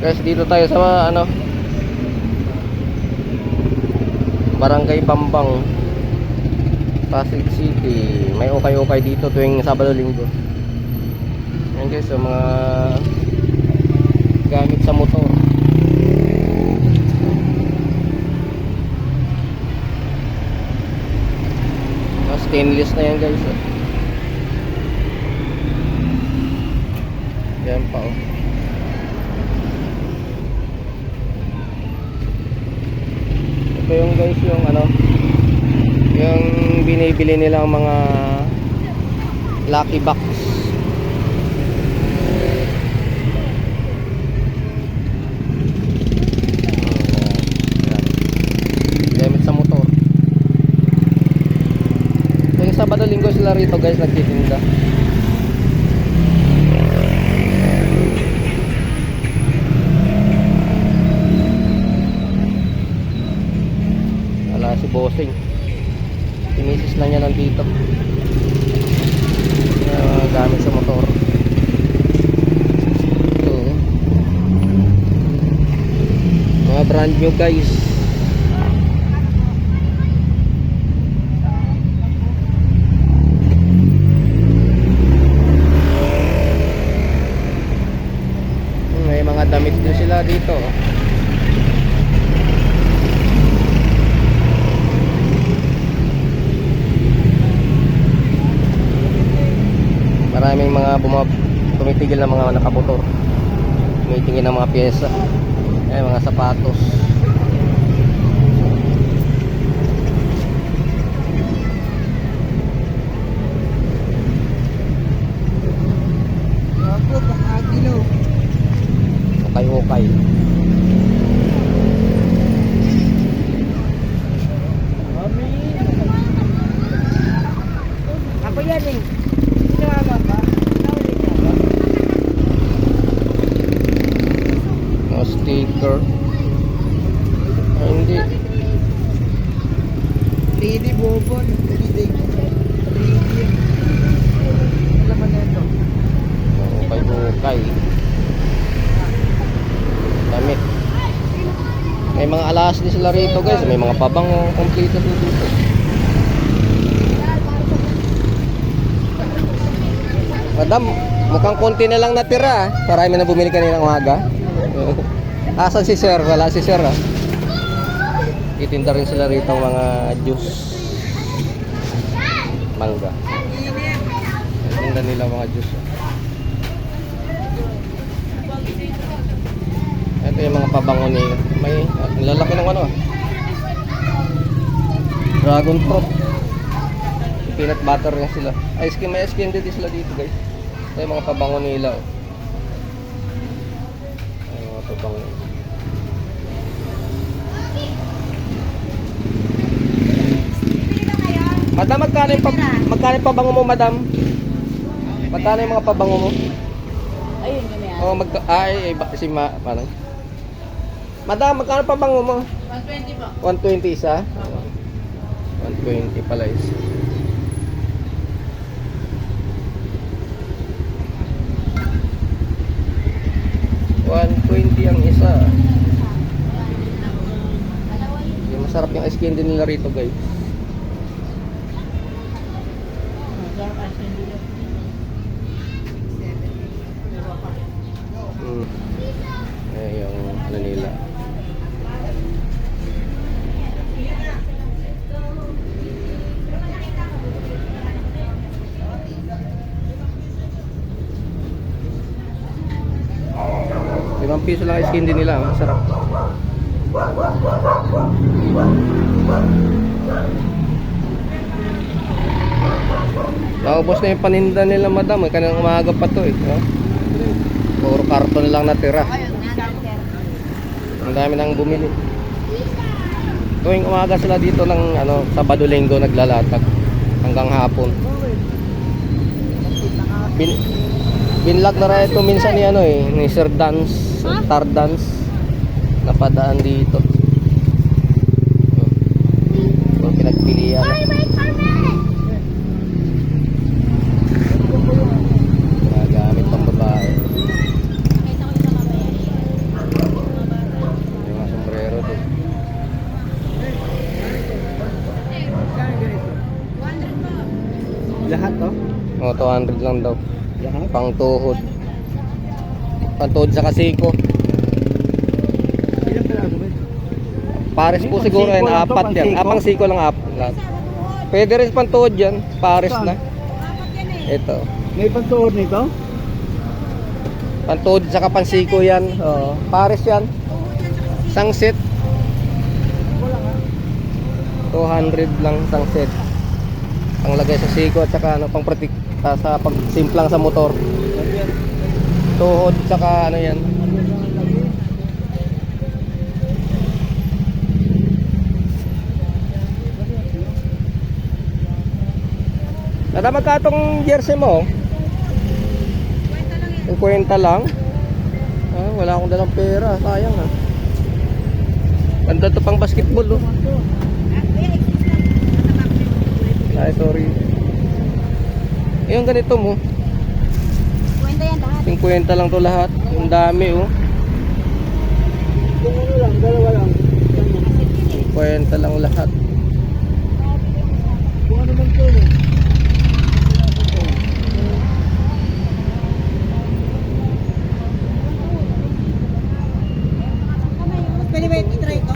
Guys, dito tayo sa ano, Barangay Bambang, Pasig City. May ukay-ukay dito tuwing Sabado Linggo. Ayan guys, so mga gamit sa motor. Stainless na yan guys. Yan pa oh. Ito yung guys yung ano, yung binibili nilang mga lucky box. Gamit sa motor. Yung Sabado Linggo sila rito guys nagtitinda. Wala si Bossing. Tinisis na niya nandito. Gamit sa motor. Ito. Mga brand new guys. May mga damit din sila dito. Maraming mga tumitigil na mga nakamotor. Tumitingin ng mga pyesa. Ay, mga sapatos. Okay. Ako yan eh. Sinama ba? No sticker. Hindi. 3D bobon. 3D. 3D. Alam mo na ito. Okay. Damit. May mga alas din sila rito guys. May mga pabango. Complete na dito. Madam, mukhang konti na lang natira. Marami na bumili kanina ng umaga. Asan si sir? Wala si sir ah. Itinda rin sila rito mga juice. Mangga. Itinda nila mga juice. Ito yung mga pabango ni may lalaki ng ano. Dragon fruit. Peanut butter nga sila. Ice cream, may ice cream din sila dito guys. Ito yung mga pabango nila oh. Ay, mga pabango. Madam, magkano yung pabango mo, madam? Magkano yung mga pabango mo? Ayun yun yan. Oh, parang. Madam, magkano pabango mo? 120 po. 120 isa? 120 pala isa. $120 ang isa. Yung masarap yung ice cream din nila rito guys. Eh, yung ano nila. ₱5 lang ice candy nila, masarap. Naubos na yung paninda nila madam, kanang umaga pa to eh. Puro karton lang natira. Ang dami nang bumili. Tuwing umaga sila dito ng ano, Sabado Linggo naglalatag hanggang hapon. Binlock na rin ito minsan ni ano eh, ni Sir Dance, Tar Dance. Napadaan dito. So, pinagpilian. Gamit pang babae. Oh, 200 lang daw. Lahat? Pang tuhod. Pang tuhod sa kasiko. Ilang piraso ba? Pares po Pang siguro siko yan. lang to, 4 pang yan. siko? Pang siko lang 4. Lahat. Pwede rin pang tuhod yan. Pares Saan? na. Ito. May pantuod nito? Pantod saka pansiko yan. Oo. Pares yan. Isang set. 200 lang isang set. Ang lagay sa siko at saka ano, pang protekta sa pagsimplang sa motor. Tuhod saka ano yan. Nada magkatong jersey mo? 50 lang. Ah, wala akong dalang pera. Sayang ah. Ganda to pang basketball oh. Ay, sorry. Yung ganito mo. Kwenta yan lahat. 50 lang to lahat. Ang dami oh. Kung ano lang, dalawa lang. 50 lang lahat. Kung ano man to eh. Pwede ba i-try ito?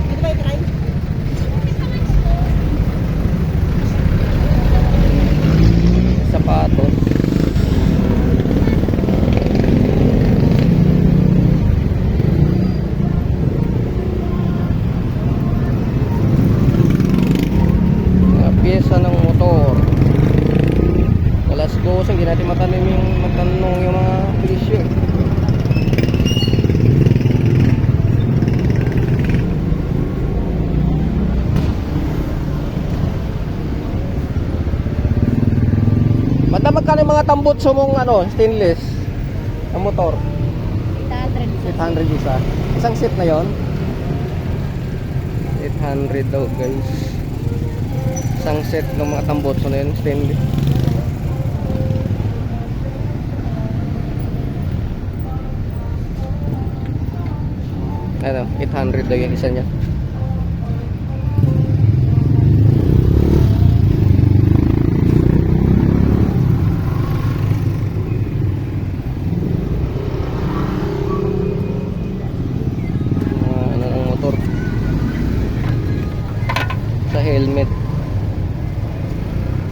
Pwede ba i-try? Sapatos. Mga pyesa ng motor. Alas 12, hindi natin matanong yung mga presyo. Madam, magkano yung mga tambot sa mong ano, stainless? Ang motor? 800. 800 isa. Isang set na yon. 800 daw guys. Isang set ng mga tambot na yun, stainless. Ano, 800 daw yung isa niya. Ano ang motor sa helmet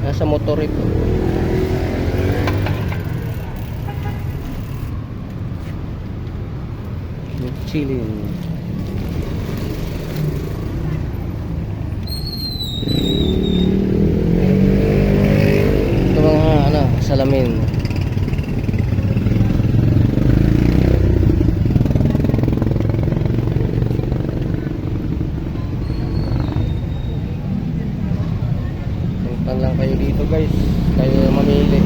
nasa motor ito. Chilling. Ito mga ano, salamin. Puntan lang kayo dito guys, kayo mamili.